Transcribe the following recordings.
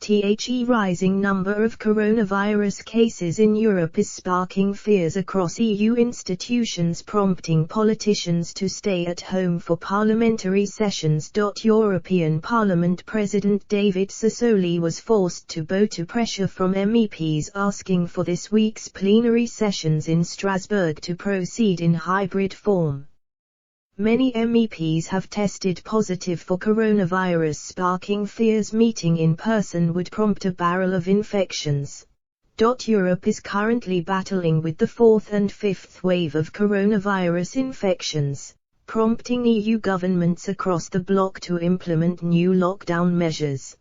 The rising number of coronavirus cases in Europe is sparking fears across EU institutions, prompting politicians to stay at home for parliamentary sessions. European Parliament President David Sassoli was forced to bow to pressure from MEPs asking for this week's plenary sessions in Strasbourg to proceed in hybrid form. Many MEPs have tested positive for coronavirus, sparking fears meeting in person would prompt a barrel of infections. Europe is currently battling with the fourth and fifth wave of coronavirus infections, prompting EU governments across the bloc to implement new lockdown measures.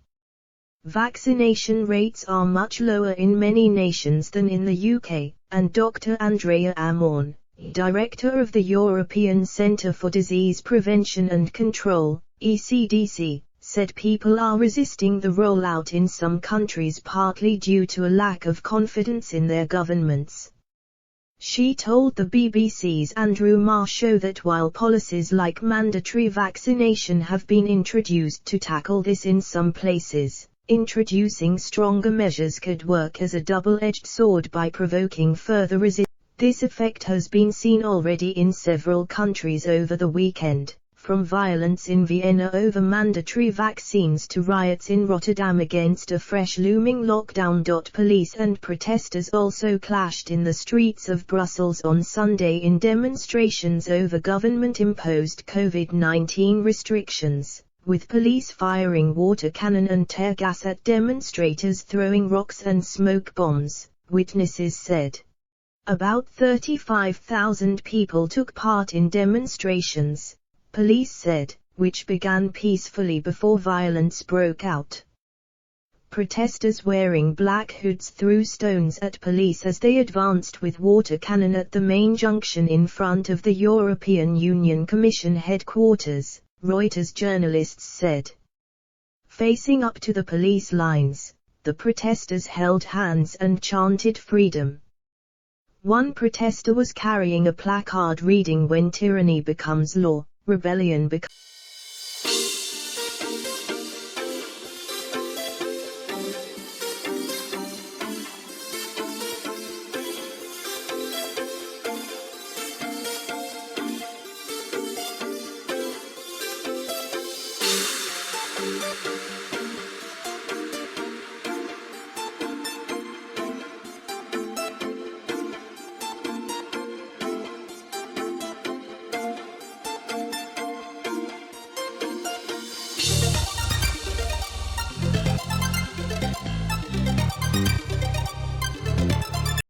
Vaccination rates are much lower in many nations than in the UK, and Dr. Andrea Amorn, Director of the European Centre for Disease Prevention and Control, ECDC, said people are resisting the rollout in some countries partly due to a lack of confidence in their governments. She told the BBC's Andrew Marr show that while policies like mandatory vaccination have been introduced to tackle this in some places, introducing stronger measures could work as a double-edged sword by provoking further resistance. This effect has been seen already in several countries over the weekend, from violence in Vienna over mandatory vaccines to riots in Rotterdam against a fresh looming lockdown. Police and protesters also clashed in the streets of Brussels on Sunday in demonstrations over government-imposed COVID-19 restrictions, with police firing water cannon and tear gas at demonstrators, throwing rocks and smoke bombs, witnesses said. About 35,000 people took part in demonstrations, police said, which began peacefully before violence broke out. Protesters wearing black hoods threw stones at police as they advanced with water cannon at the main junction in front of the European Union Commission headquarters, Reuters journalists said. Facing up to the police lines, the protesters held hands and chanted freedom. One protester was carrying a placard reading "When tyranny becomes law, rebellion becomes..."